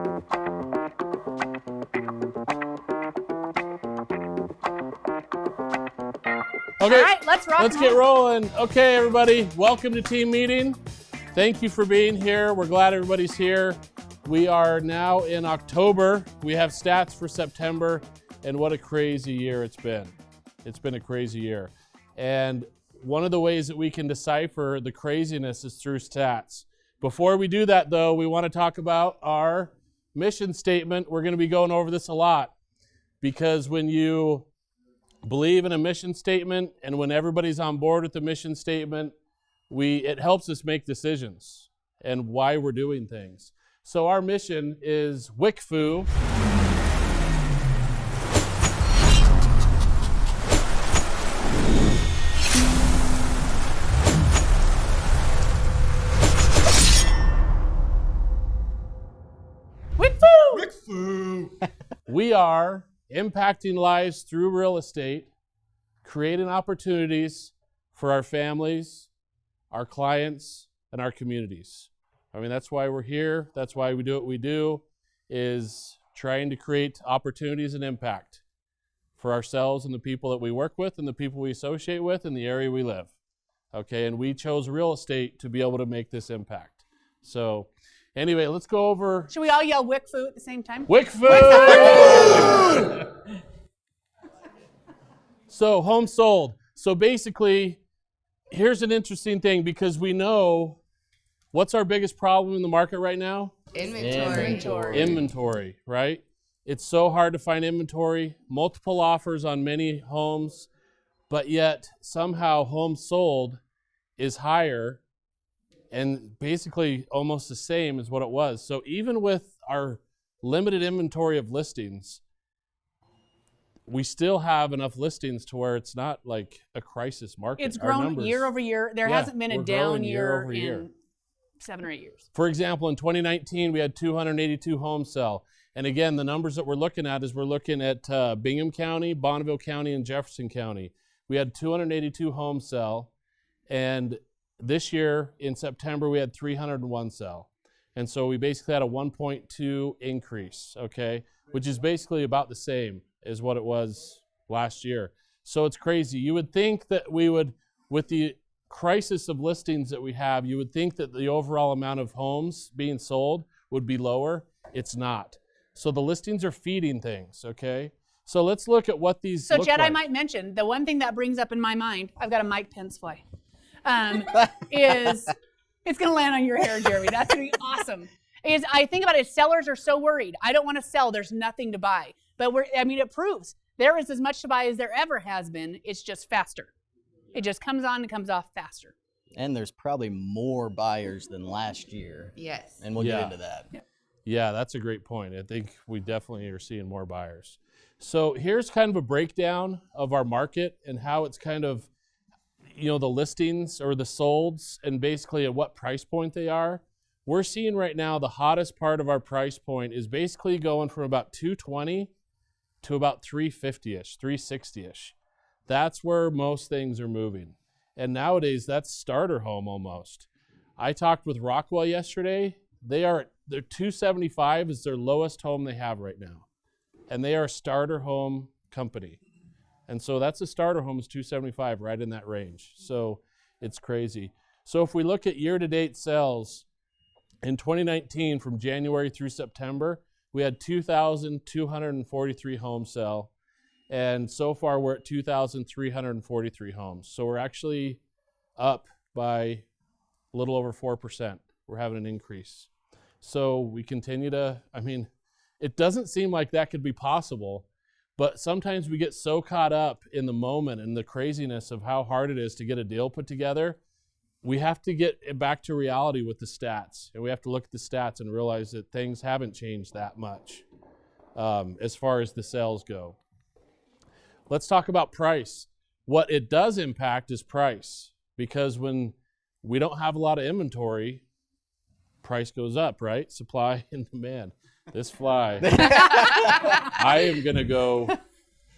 Okay, all right, let's get rolling. Okay, everybody, welcome to team meeting. Thank you for being here. We're glad everybody's here. We are now in October. We have stats for September, and what a crazy year it's been. It's been a crazy year. And one of the ways that we can decipher the craziness is through stats. Before we do that, though, we want to talk about our mission statement. We're going to be going over this a lot because when you believe in a mission statement and when everybody's on board with the mission statement, it helps us make decisions and why we're doing things. So our mission is WICFU. WICFU! We are impacting lives through real estate, creating opportunities for our families, our clients, and our communities. I mean, that's why we're here. That's why we do what we do, is trying to create opportunities and impact for ourselves and the people that we work with and the people we associate with in the area we live. Okay, and we chose real estate to be able to make this impact. So anyway, let's go over. Should we all yell WICFU at the same time? WICFU! So home sold. So basically, here's an interesting thing because we know what's our biggest problem in the market right now? Inventory, right? It's so hard to find inventory, multiple offers on many homes, but yet somehow home sold is higher and basically almost the same as what it was. So even with our limited inventory of listings, we still have enough listings to where it's not like a crisis market. It's grown year over year. There hasn't been a down year in 7 or 8 years. For example, in 2019, we had 282 homes sell. And again, the numbers that we're looking at is we're looking at Bingham County, Bonneville County, and Jefferson County. We had 282 homes sell. And this year, in September, we had 301 sell. And so we basically had a 1.2 increase, okay, which is basically about the same as what it was last year. So it's crazy. You would think that we would, with the crisis of listings that we have, you would think that the overall amount of homes being sold would be lower. It's not. So the listings are feeding things, okay? So let's look at what these look Jed, like. I might mention, the one thing that brings up in my mind, I've got a Mike Pence fly, is it's going to land on your hair, Jeremy. That's going to be awesome. I think about it, sellers are so worried. I don't want to sell. There's nothing to buy. But it proves there is as much to buy as there ever has been. It's just faster. It just comes on and comes off faster. And there's probably more buyers than last year. Yes. And we'll get into that. Yeah, that's a great point. I think we definitely are seeing more buyers. So here's kind of a breakdown of our market and how it's kind of, the listings or the solds and basically at what price point they are. We're seeing right now the hottest part of our price point is basically going from about $220 to about $350-ish, $360-ish. That's where most things are moving. And nowadays, that's starter home almost. I talked with Rockwell yesterday. Their $275 is their lowest home they have right now. And they are a starter home company. And so that's a starter home is $275, right in that range. So it's crazy. So if we look at year-to-date sales, in 2019, from January through September, we had 2,243 homes sell. And so far, we're at 2,343 homes. So we're actually up by a little over 4%. We're having an increase. So we continue to, it doesn't seem like that could be possible, but sometimes we get so caught up in the moment and the craziness of how hard it is to get a deal put together. We have to get back to reality with the stats, and we have to look at the stats and realize that things haven't changed that much as far as the sales go. Let's talk about price. What it does impact is price, because when we don't have a lot of inventory, price goes up, right? Supply and demand. This fly, I am going to go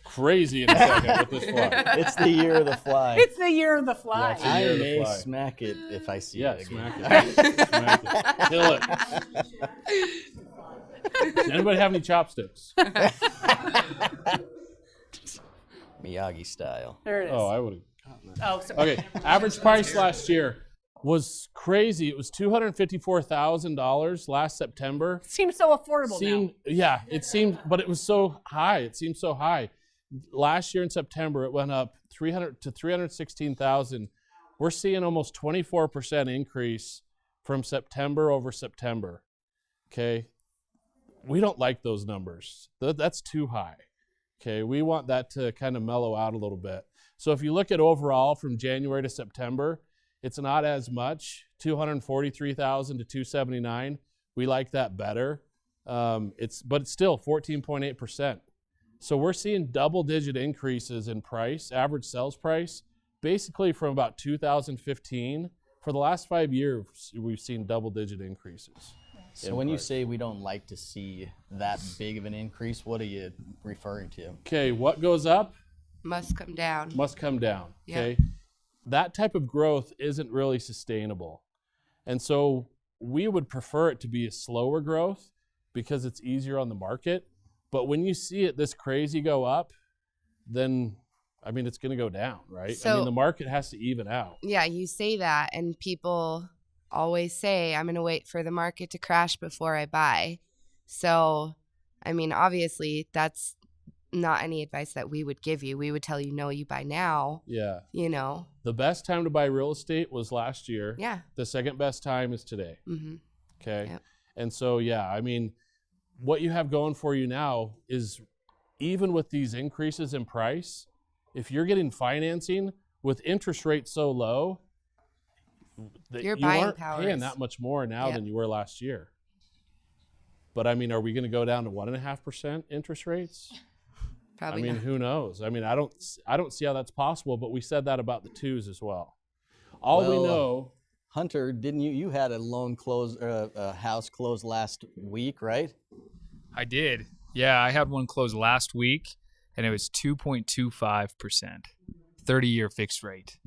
crazy in a second with this fly. It's the year of the fly. It's the year of the fly. Yeah, I may smack it if I see it again. Smack it. Smack it. Kill it. Does anybody have any chopsticks? Miyagi style. There it is. Oh, I would have gotten that. Oh, sorry. Okay, average price last year was crazy. It was $254,000 last September. Seems so affordable now. Yeah, it seemed, but it was so high. It seemed so high. Last year in September, it went up 300 to 316,000. We're seeing almost 24% increase from September over September. Okay, we don't like those numbers. That's too high. Okay, we want that to kind of mellow out a little bit. So if you look at overall from January to September, it's not as much, 243,000 to 279. We like that better. But it's still 14.8%. So we're seeing double-digit increases in price, average sales price, basically from about 2015. For the last 5 years, we've seen double-digit increases. So when you say we don't like to see that big of an increase, what are you referring to? Okay, what goes up Must come down. must come down. Yeah. Okay, that type of growth isn't really sustainable, and so we would prefer it to be a slower growth because it's easier on the market. But when you see it this crazy go up, then I mean it's going to go down, right? I So- mean the market has to even out. Yeah, you say that, and people always say, I'm going to wait for the market to crash before I buy. So, I mean, obviously, that's not any advice that we would give you. We would tell you, no, you buy now, Yeah, you know? the best time to buy real estate was last year. Yeah. The second best time is today. Mm-hmm. Okay. Yep. And so, yeah, I mean, what you have going for you now is even with these increases in price, if you're getting financing with interest rates so low, that Your you buying aren't power paying is- that much more now Yep. than you were last year. But I mean, are we going to go down to 1.5% interest rates? Probably I mean, not. who knows? I mean, I don't see how that's possible. But we said that about the twos as well. All we Well, know. Hunter, didn't you had a loan close, a house closed last week, right? I did. Yeah, I had one close last week, and it was 2.25%, 30-year fixed rate.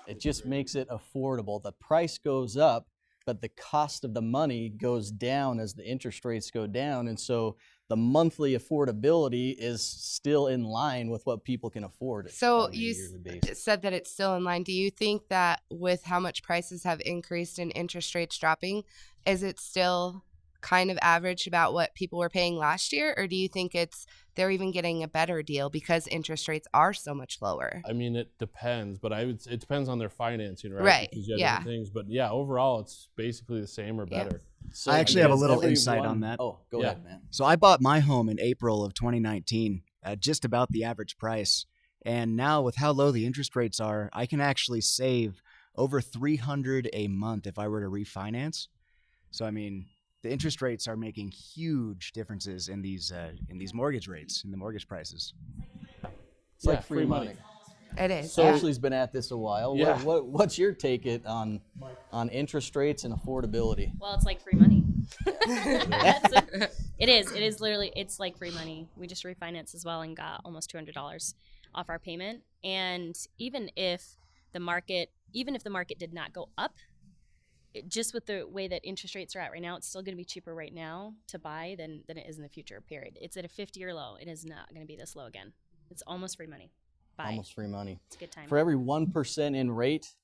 It just makes it affordable. The price goes up, but the cost of the money goes down as the interest rates go down. And so the monthly affordability is still in line with what people can afford. So on a you yearly basis. said that it's still in line. Do you think that with how much prices have increased and interest rates dropping, is it still kind of average about what people were paying last year? Or do you think they're even getting a better deal because interest rates are so much lower? I mean, it depends, but it depends on their financing, right? Right, Because you have yeah. different things, but yeah, overall, it's basically the same or Yeah. better. So I actually have a guess little every insight one- on that. Oh, go Yeah. ahead, man. So I bought my home in April of 2019 at just about the average price. And now with how low the interest rates are, I can actually save over $300 a month if I were to refinance. So I mean, the interest rates are making huge differences in these mortgage rates, in the mortgage prices. It's like free money. It is. So- yeah. Ashley's been at this a while. Yeah. What's your take on interest rates and affordability? Well, it's like free money. It is. It is literally. It's like free money. We just refinanced as well and got almost $200 off our payment. And even if the market did not go up, just with the way that interest rates are at right now, it's still going to be cheaper right now to buy than it is in the future. Period. It's at a 50-year low. It is not going to be this low again. It's almost free money. Buy. Almost free money. It's a good time. For every 1% in rate,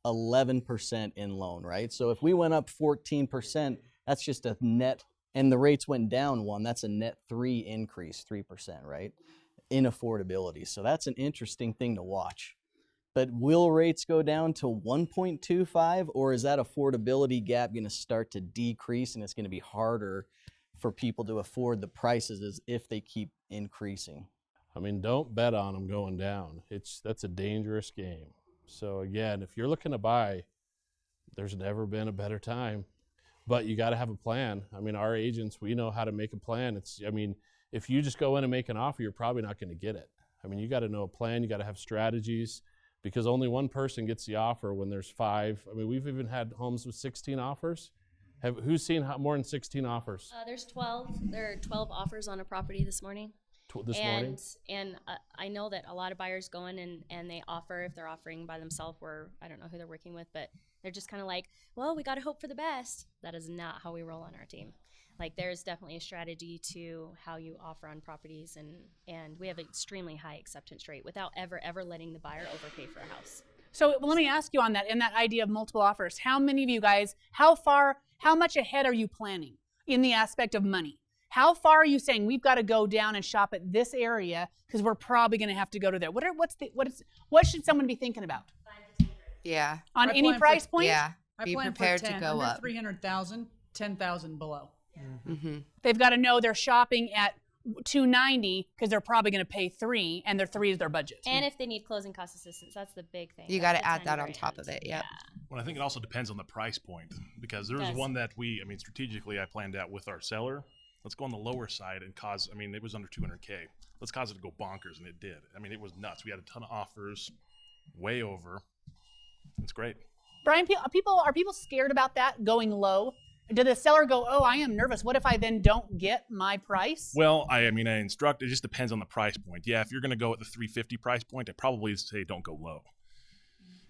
11% in loan, right? So if we went up 14%, that's just a net, and the rates went down 1, that's a net 3 increase, 3%, right? In affordability. So that's an interesting thing to watch. But will rates go down to 1.25, or is that affordability gap going to start to decrease and it's going to be harder for people to afford the prices as if they keep increasing? I mean, don't bet on them going down. That's a dangerous game. So again, if you're looking to buy, there's never been a better time. But you got to have a plan. I mean, our agents, we know how to make a plan. If you just go in and make an offer, you're probably not going to get it. I mean, you got to know a plan. You got to have strategies, because only one person gets the offer when there's 5. I mean, we've even had homes with 16 offers. Who's seen more than 16 offers There's 12. There are 12 offers on a property this morning. this morning? And I know that a lot of buyers go in and they offer, if they're offering by themselves, or I don't know who they're working with, but they're just kind of like, well, we got to hope for the best. That is not how we roll on our team. Like there's definitely a strategy to how you offer on properties, and we have an extremely high acceptance rate without ever letting the buyer overpay for a house. So let me ask you on that, in that idea of multiple offers, how many of you guys, how much ahead are you planning in the aspect of money? How far are you saying we've got to go down and shop at this area because we're probably going to have to go to there? What should someone be thinking about? Yeah. On any price point? Yeah. I Be plan prepared for 10, to go under up. 300,000, 10,000 below. Mm-hmm. They've got to know they're shopping at 290 because they're probably going to pay 3, and their 3 is their budget. And if they need closing cost assistance, that's the big thing. You got to add that on top of it. Yep. Well, I think it also depends on the price point, because there was one that strategically I planned out with our seller. Let's go on the lower side and it was under 200K. Let's cause it to go bonkers, and it did. I mean, it was nuts. We had a ton of offers, way over. It's great. Brian, are people scared about that going low? Did the seller go, oh, I am nervous. What if I then don't get my price? Well, I instruct, it just depends on the price point. Yeah, if you're going to go at the 350 price point, I probably say don't go low,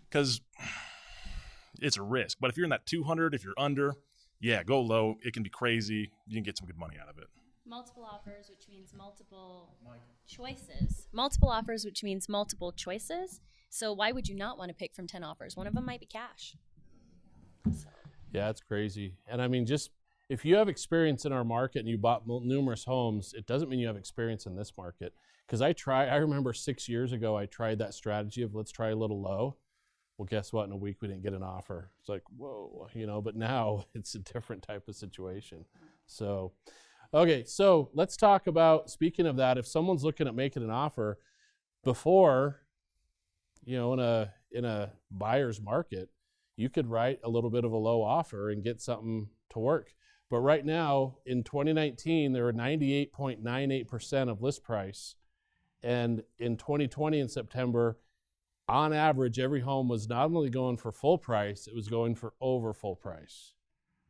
because it's a risk. But if you're in that 200, if you're under, yeah, go low. It can be crazy. You can get some good money out of it. Multiple offers, which means multiple choices. Multiple offers, which means multiple choices. So why would you not want to pick from 10 offers? One of them might be cash. So. Yeah, it's crazy. And I mean, just if you have experience in our market and you bought numerous homes, it doesn't mean you have experience in this market. Because I remember 6 years ago, I tried that strategy of let's try a little low. Well, guess what? In a week, we didn't get an offer. It's like, whoa, but now it's a different type of situation. So, okay, so let's talk about, speaking of that, if someone's looking at making an offer before, in a buyer's market, you could write a little bit of a low offer and get something to work. But right now, in 2019, there were 98.98% of list price. And in 2020, in September, on average, every home was not only going for full price, it was going for over full price.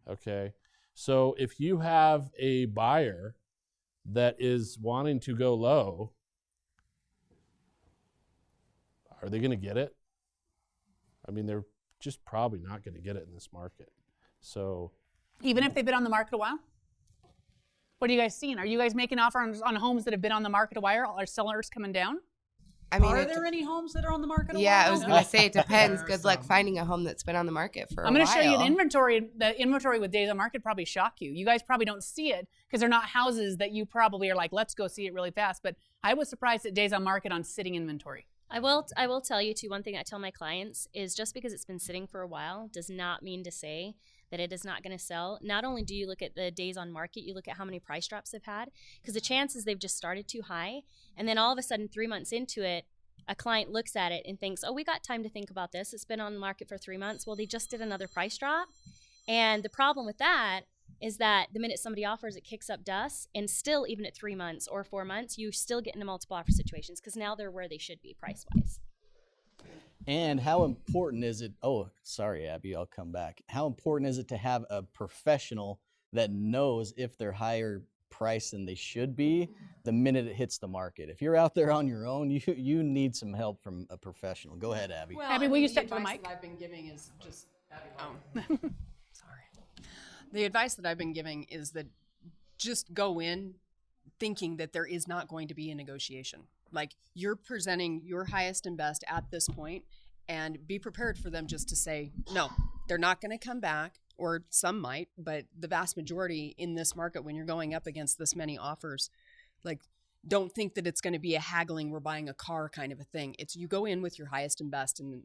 Okay? So if you have a buyer that is wanting to go low, are they going to get it? I mean, they're just probably not going to get it in this market. So, even if they've been on the market a while? What are you guys seeing? Are you guys making offers on homes that have been on the market a while? Are sellers coming down? I mean, are there any homes that are on the market a while? Yeah, I was going to say it depends. Good luck finding a home that's been on the market for a while. I'm going to show you an inventory. The inventory with days on market probably shock you. You guys probably don't see it because they're not houses that you probably are like, let's go see it really fast. But I was surprised at days on market on sitting inventory. I will tell you too, one thing I tell my clients is just because it's been sitting for a while does not mean to say that it is not going to sell. Not only do you look at the days on market, you look at how many price drops they've had, because the chances they've just started too high, and then all of a sudden 3 months into it, a client looks at it and thinks, oh, we got time to think about this. It's been on the market for 3 months. Well, they just did another price drop. And the problem with that is that the minute somebody offers, it kicks up dust, and still, even at 3 months or 4 months, you still get into multiple offer situations because now they're where they should be price-wise. And how important is it? Oh, sorry, Abby, I'll come back. How important is it to have a professional that knows if they're higher price than they should be the minute it hits the market? If you're out there on your own, you need some help from a professional. Go ahead, Abby. Well, Abby, will you step to the mic? The advice that I've been giving is just, sorry. The advice that I've been giving is that just go in thinking that there is not going to be a negotiation. Like, you're presenting your highest and best at this point, and be prepared for them just to say, no, they're not going to come back, or some might, but the vast majority in this market, when you're going up against this many offers, like, don't think that it's going to be a haggling, we're buying a car kind of a thing. It's you go in with your highest and best and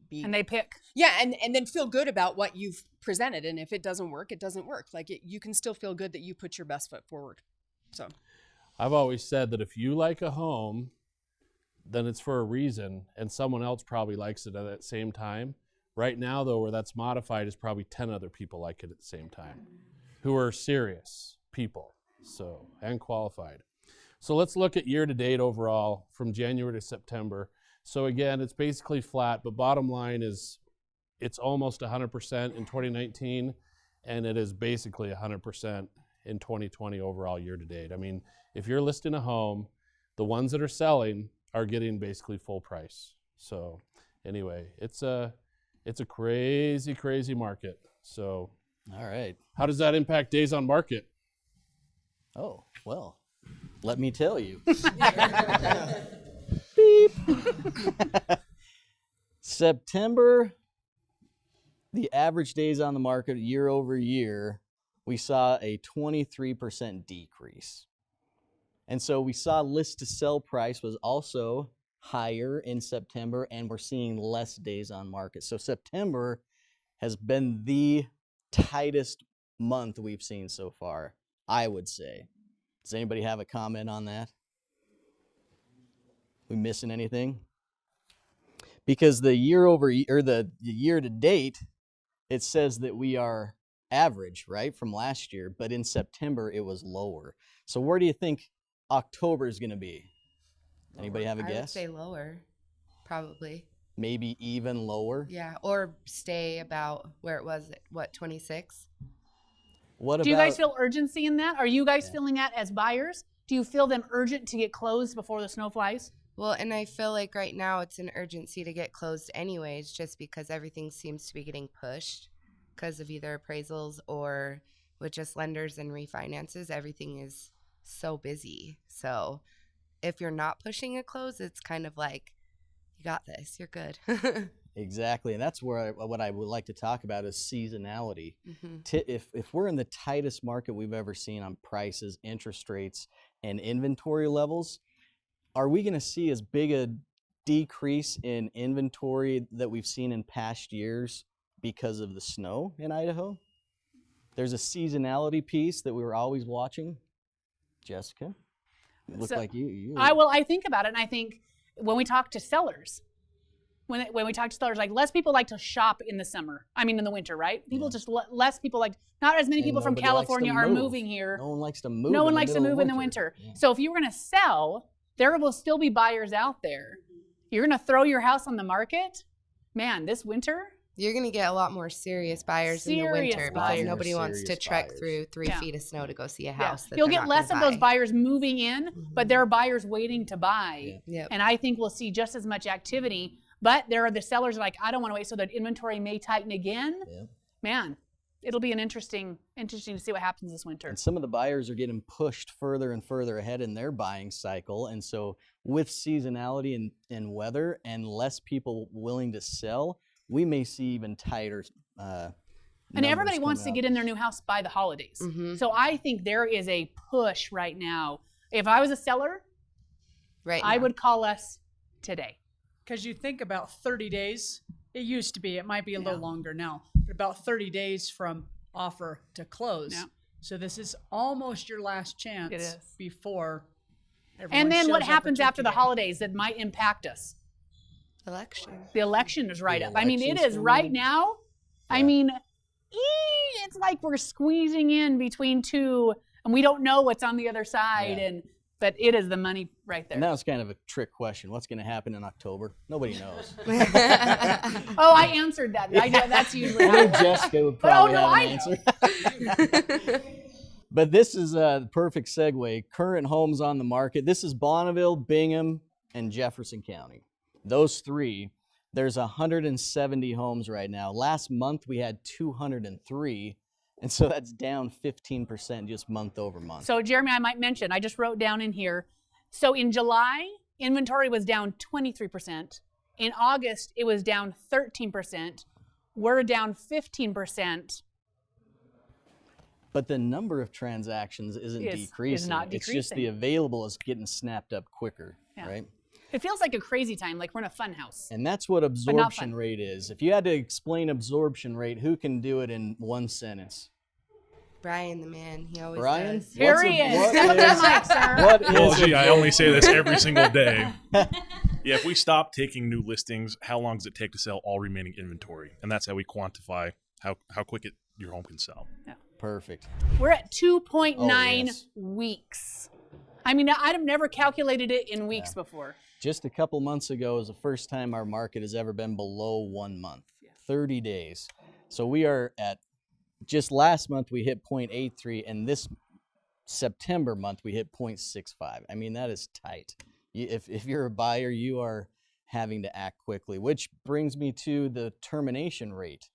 be... And they pick. Yeah, and then feel good about what you've presented. And if it doesn't work, it doesn't work. Like, you can still feel good that you put your best foot forward. So I've always said that if you like a home, then it's for a reason, and someone else probably likes it at that same time. Right now, though, where that's modified is probably 10 other people like it at the same time who are serious people, so, and qualified. So let's look at year-to-date overall from January to September. So again, it's basically flat, but bottom line is it's almost 100% in 2019, and it is basically 100% in 2020 overall year-to-date. I mean, if you're listing a home, the ones that are selling are getting basically full price. So anyway, it's a crazy, crazy market. So all right. How does that impact days on market? Oh, well, let me tell you. Beep. September, the average days on the market year over year, we saw a 23% decrease. And so we saw list to sell price was also higher in September, and we're seeing less days on market. So September has been the tightest month we've seen so far, I would say. Does anybody have a comment on that? We missing anything? Because the year over or the year to date, it says that we are average, right, from last year, but in September it was lower. So where do you think October is going to be? Anybody have a guess? I would say lower, probably. Maybe even lower? Yeah, or stay about where it was at, 26? Do you guys feel urgency in that? Are you guys feeling that as buyers? Do you feel them urgent to get closed before the snow flies? Well, and I feel like right now it's an urgency to get closed anyways, just because everything seems to be getting pushed because of either appraisals or with just lenders and refinances. Everything is so busy. So if you're not pushing it close, it's kind of like, you got this, you're good. Exactly, and that's where what I would like to talk about is seasonality. Mm-hmm. If we're in the tightest market we've ever seen on prices, interest rates, and inventory levels, are we going to see as big a decrease in inventory that we've seen in past years because of the snow in Idaho? There's a seasonality piece that we were always watching. Jessica, it looked like you. I think about it, and I think when we talk to sellers, when we talk to sellers, like less people like to shop in the summer. I mean, in the winter, right? People just less people like. Not as many people from California are moving here. No one likes to move. No one likes to move in the winter. Yeah. So if you were going to sell, there will still be buyers out there. You're going to throw your house on the market, man. This winter, you're going to get a lot more serious buyers in the winter because nobody wants to trek through 3 feet of snow to go see a house. You'll get less of those buyers moving in, but there are buyers waiting to buy. Yep. And I think we'll see just as much activity. But there are the sellers like, I don't want to wait, so that inventory may tighten again. Yeah. Man, it'll be interesting to see what happens this winter. And some of the buyers are getting pushed further and further ahead in their buying cycle. And so with seasonality and weather and less people willing to sell, we may see even tighter and everybody wants to get in their new house by the holidays. Mm-hmm. So I think there is a push right now. If I was a seller, I would call us today. Because you think about 30 days, it used to be, it might be a little longer now, but about 30 days from offer to close. Yeah. So this is almost your last chance before everyone And then shows what up happens for after the turkey. holidays that might impact us? Election. The election is right up. I mean, it is right now. Yeah. I mean, it's like we're squeezing in between two, and we don't know what's on the other side. But it is the money right there. And that was kind of a trick question. What's going to happen in October? Nobody knows. Oh, I answered that. I know that's usually I think Jessica would probably have an answer. But this is a perfect segue. Current homes on the market. This is Bonneville, Bingham, and Jefferson County. Those three. There's 170 homes right now. Last month we had 203. And so that's down 15% just month over month. So, Jeremy, I might mention, I just wrote down in here. So in July, inventory was down 23%. In August, it was down 13%. We're down 15%. But the number of transactions isn't decreasing. Is not decreasing. It's just the available is getting snapped up quicker, right? It feels like a crazy time, like we're in a fun house. And that's what absorption rate is. If you had to explain absorption rate, who can do it in one sentence? Brian, the man. He always does. Here he is. Step up to the mic, sir. Well, gee, I only say this every single day. Yeah, if we stop taking new listings, how long does it take to sell all remaining inventory? And that's how we quantify how quick your home can sell. Yeah. Perfect. We're at 2.9 weeks. I mean, I've never calculated it in weeks before. Just a couple months ago was the first time our market has ever been below 1 month, 30 days. So we are at, just last month we hit 0.83, and this September month we hit 0.65. I mean, that is tight. If you're a buyer, you are having to act quickly, which brings me to the termination rate.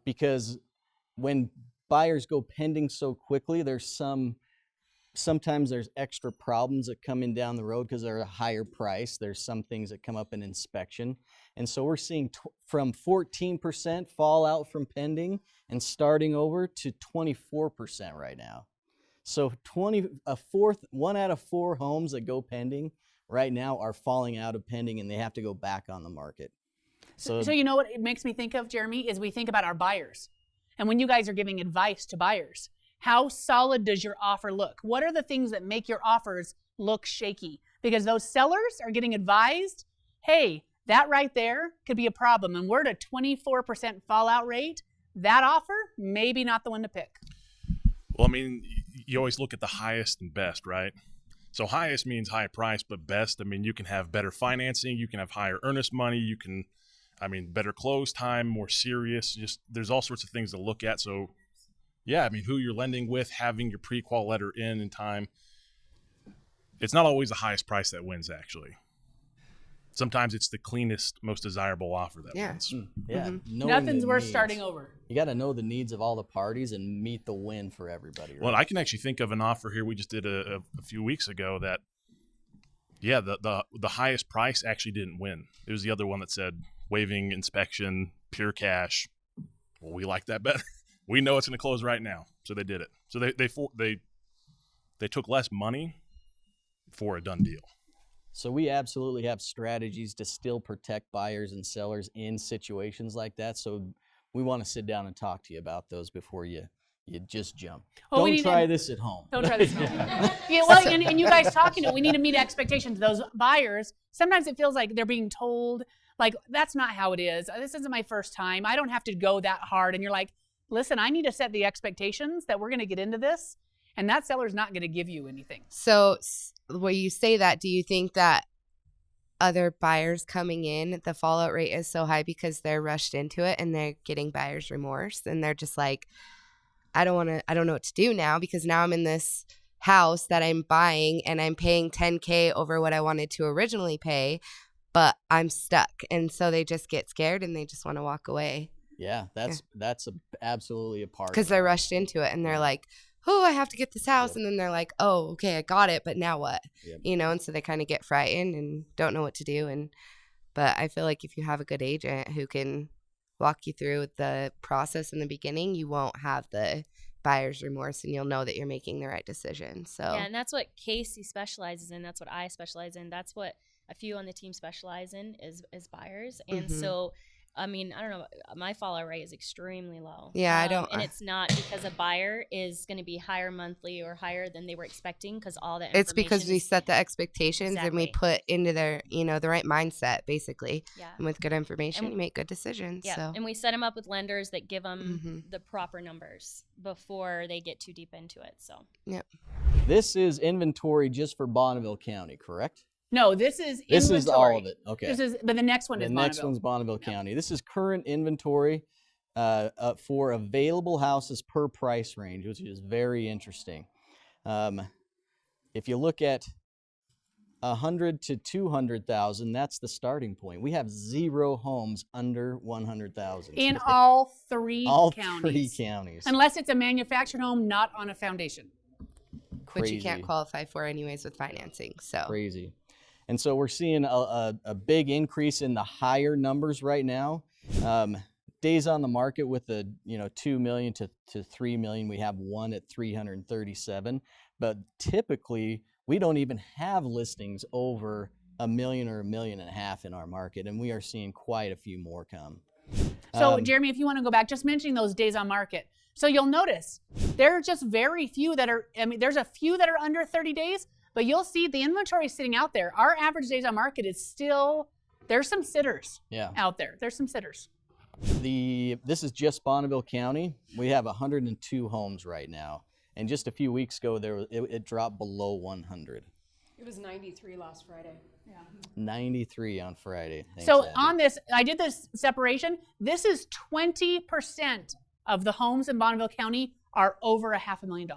Because when buyers go pending so quickly, there's some sometimes there's extra problems that come in down the road because they're a higher price. There's some things that come up in inspection. And so we're seeing from 14% fallout from pending and starting over to 24% right now. So 1 out of 4 homes that go pending right now are falling out of pending, and they have to go back on the market. So you know what it makes me think of, Jeremy, is we think about our buyers. And when you guys are giving advice to buyers, how solid does your offer look? What are the things that make your offers look shaky? Because those sellers are getting advised, hey, that right there could be a problem. And we're at a 24% fallout rate. That offer, maybe not the one to pick. Well, I mean, you always look at the highest and best, right? So highest means high price, but best, I mean, you can have better financing, you can have higher earnest money, you can, I mean, better close time, more serious, just there's all sorts of things to look at. So yeah, I mean, who you're lending with, having your pre-qual letter in time. It's not always the highest price that wins, actually. Sometimes it's the cleanest, most desirable offer that wins. Yeah. Nothing's worth starting over. You got to know the needs of all the parties and meet the win for everybody. Right? Well, I can actually think of an offer here we just did a few weeks ago that, yeah, the highest price actually didn't win. It was the other one that said waiving inspection, pure cash. Well, we like that better. We know it's going to close right now, so they did it. So they took less money for a done deal. So we absolutely have strategies to still protect buyers and sellers in situations like that. So we want to sit down and talk to you about those before you just jump. Well, Don't try this at home. Don't try this at home. Yeah, well, and you guys talking, we need to meet expectations. Those buyers, sometimes it feels like they're being told, like, that's not how it is. This isn't my first time. I don't have to go that hard. And you're like, listen, I need to set the expectations that we're going to get into this. And that seller's not going to give you anything. So when you say that, do you think that other buyers coming in, the fallout rate is so high because they're rushed into it and they're getting buyer's remorse and they're just like, I don't know what to do now because now I'm in this house that I'm buying and I'm paying $10K over what I wanted to originally pay, but I'm stuck. And so they just get scared and they just want to walk away. Yeah, that's absolutely a part. Because they're rushed into it and they're like, oh, I have to get this house. And then they're like, oh, okay, I got it. But now what? You know, and so they kind of get frightened and don't know what to do. But I feel like if you have a good agent who can walk you through the process in the beginning, you won't have the buyer's remorse and you'll know that you're making the right decision. So yeah, and that's what Casey specializes in. That's what I specialize in. That's what a few on the team specialize in is buyers. And so I mean, I don't know. My fallout rate is extremely low. Yeah, I don't. And it's not because a buyer is going to be higher monthly or higher than they were expecting because all that. It's because we set the expectations and we Exactly. put into their, the right mindset, basically. Yeah. And with good information, you make good decisions. Yeah, So. and we set them up with lenders that give them the proper numbers before they get too deep into it. So. Yep. This is inventory just for Bonneville County, correct? No, this is inventory. This is all of it. Okay. But the next one is The Bonneville. next one's Bonneville County. This is current inventory for available houses per price range, which is very interesting. If you look at 100 to 200,000, that's the starting point. We have 0 homes under 100,000 in all 3 all counties. 3 counties. Unless it's a manufactured home not on a foundation. Which you can't qualify for anyways with financing. So. Crazy. And so we're seeing a big increase in the higher numbers right now. Days on the market with the 2 million to 3 million, we have one at 337. But typically, we don't even have listings over $1 million or $1.5 million in our market, and we are seeing quite a few more come. So, Jeremy, if you want to go back, just mentioning those days on market. So you'll notice there are just very few that are, there's a few that are under 30 days, but you'll see the inventory is sitting out there. Our average days on market is still, there's some sitters out there. There's some sitters. This is just Bonneville County. We have 102 homes right now. And just a few weeks ago, it dropped below 100. It was 93 last Friday. Yeah. 93 on Friday. Thanks, So Abby. on this, I did this separation. This is 20% of the homes in Bonneville County are over $500,000.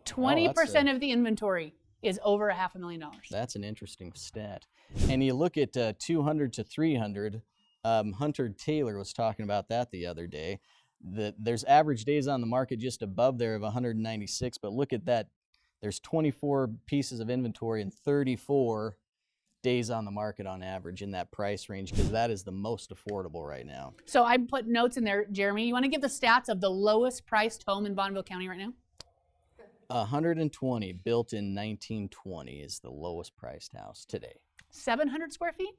20% of the inventory is over $500,000. That's an interesting stat. And you look at 200 to 300, Hunter Taylor was talking about that the other day. There's average days on the market just above there of 196, but look at that. there's 24 pieces of inventory and 34 days on the market on average in that price range, because that is the most affordable right now. So I put notes in there, Jeremy. You want to give the stats of the lowest priced home in Bonneville County right now? 120 built in 1920 is the lowest priced house today. 700 square feet?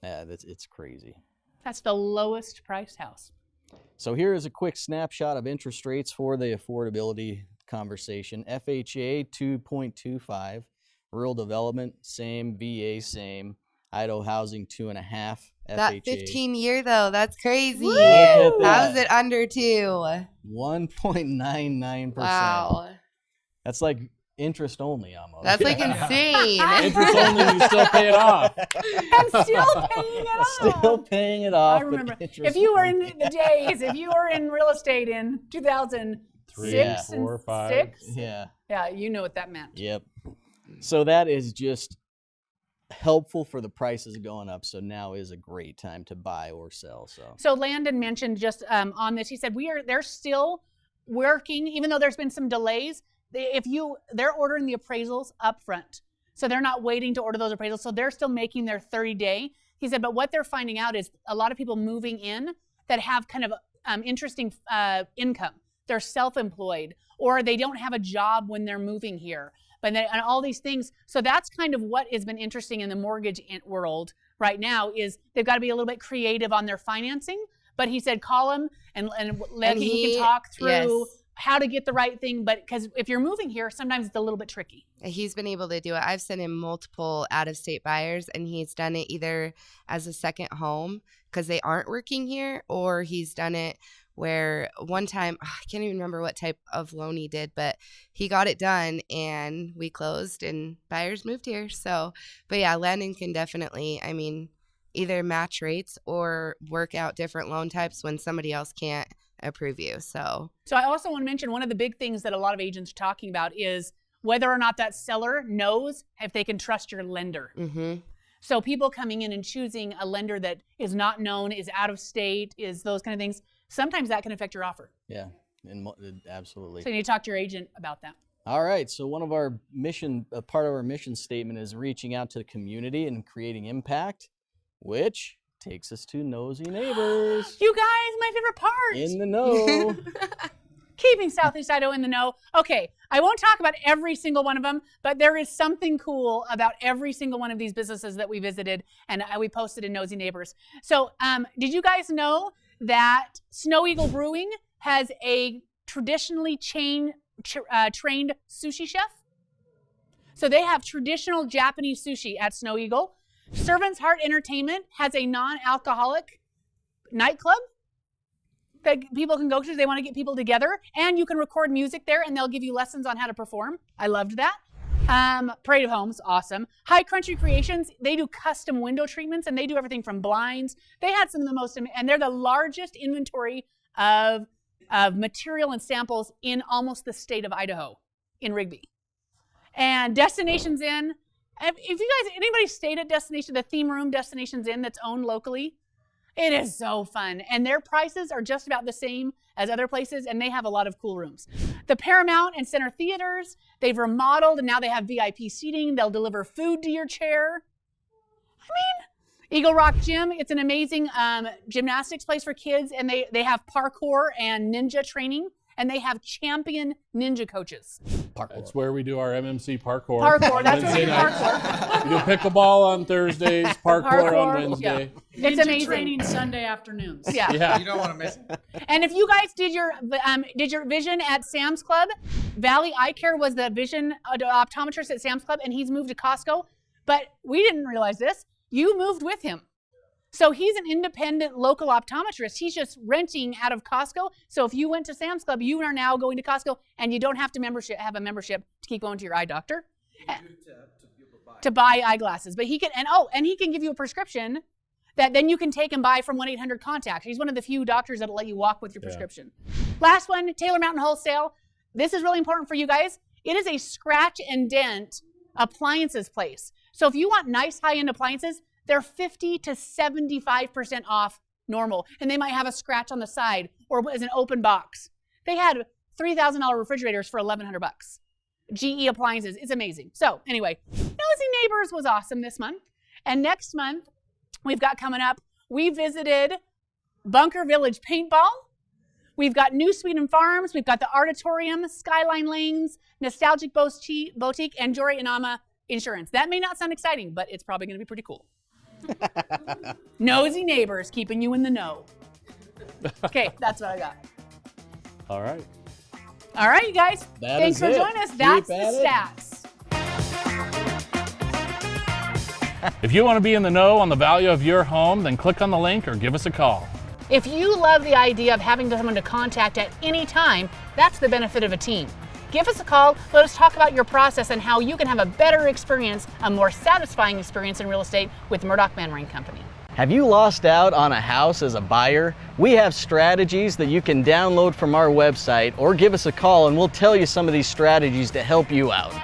Yeah, it's crazy. That's the lowest priced house. So here is a quick snapshot of interest rates for the affordability conversation. FHA 2.25, rural development same, VA same, Idaho housing 2.5. That FHA 15-year though, that's crazy. Look at that. How is it under 2? 1.99%. Wow. That's like interest only almost. That's like insane. Interest only, you still pay it off. I'm still paying it off. Still paying it off. I remember. but interest If you were in only. the days, if you were in real estate in 2006 Yeah. 4 or 5. 6, Yeah. yeah, you know what that meant. Yep. So that is just helpful for the prices going up. So now is a great time to buy or sell. So Landon mentioned just on this, he said they're still working, even though there's been some delays. They're ordering the appraisals up front. So they're not waiting to order those appraisals. So they're still making their 30-day. He said, but what they're finding out is a lot of people moving in that have kind of interesting income. They're self-employed, or they don't have a job when they're moving here. And all these things. So that's kind of what has been interesting in the mortgage world right now is they've got to be a little bit creative on their financing. But he said, call him and he can talk through how to get the right thing. But because if you're moving here, sometimes it's a little bit tricky. He's been able to do it. I've sent him multiple out-of-state buyers, and he's done it either as a second home because they aren't working here, or he's done it where one time, I can't even remember what type of loan he did, but he got it done and we closed and buyers moved here. So, but yeah, Landon can definitely, either match rates or work out different loan types when somebody else can't approve you. So I also want to mention one of the big things that a lot of agents are talking about is whether or not that seller knows if they can trust your lender. Mm-hmm. So people coming in and choosing a lender that is not known, is out of state, is those kind of things, sometimes that can affect your offer. Yeah, absolutely. So you need to talk to your agent about that. All right, so one of our part of our mission statement is reaching out to the community and creating impact, which takes us to nosy neighbors. You guys, my favorite part. In the know. Keeping Southeast Idaho in the know. Okay, I won't talk about every single one of them, but there is something cool about every single one of these businesses that we visited and we posted in Nosy Neighbors. So did you guys know that Snow Eagle Brewing has a traditionally trained sushi chef? So they have traditional Japanese sushi at Snow Eagle. Servant's Heart Entertainment has a non-alcoholic nightclub that people can go to if they want to get people together, and you can record music there and they'll give you lessons on how to perform. I loved that. Parade of Homes, awesome. High Country Creations, they do custom window treatments and they do everything from blinds. They had some of the most, and they're the largest inventory of material and samples in almost the state of Idaho in Rigby. And Destinations Inn, if you guys, anybody stayed at Destination, the theme room Destinations Inn that's owned locally, it is so fun. And their prices are just about the same as other places, and they have a lot of cool rooms. The Paramount and Center Theaters, they've remodeled, and now they have VIP seating. They'll deliver food to your chair. Eagle Rock Gym, it's an amazing gymnastics place for kids, and they have parkour and ninja training, and they have champion ninja coaches. Parkour. That's where we do our MMC parkour. Parkour, that's what Wednesday we do, nights. parkour. We do pickleball on Thursdays, parkour on Wednesday. Yeah. It's Ninja amazing. training Sunday afternoons. Yeah. Yeah. You don't want to miss it. And if you guys did your vision at Sam's Club, Valley Eye Care was the vision optometrist at Sam's Club, and he's moved to Costco. But we didn't realize this. You moved with him. So he's an independent local optometrist. He's just renting out of Costco. So if you went to Sam's Club, you are now going to Costco, and you don't have to have a membership to keep going to your eye doctor to buy eyeglasses. But he can, and he can give you a prescription that then you can take and buy from 1-800-CONTACT. He's one of the few doctors that'll let you walk with your prescription. Last one, Taylor Mountain Wholesale. This is really important for you guys. It is a scratch and dent appliances place. So if you want nice high-end appliances, they're 50 to 75% off normal. And they might have a scratch on the side or as an open box. They had $3,000 refrigerators for $1,100. GE appliances. It's amazing. So anyway, Nosy Neighbors was awesome this month. And next month, we've got coming up, we visited Bunker Village Paintball. We've got New Sweden Farms. We've got the Artatorium, Skyline Lanes, Nostalgic Boutique, and Jory Inama Insurance. That may not sound exciting, but it's probably going to be pretty cool. Nosy Neighbors, keeping you in the know. Okay, that's what I got. All right. All right, you guys. That Thanks is for it. joining us. That's Keep the at it. stats. If you want to be in the know on the value of your home, then click on the link or give us a call. If you love the idea of having someone to contact at any time, that's the benefit of a team. Give us a call. Let us talk about your process and how you can have a better experience, a more satisfying experience in real estate with Murdock Manwaring Company. Have you lost out on a house as a buyer? We have strategies that you can download from our website or give us a call and we'll tell you some of these strategies to help you out.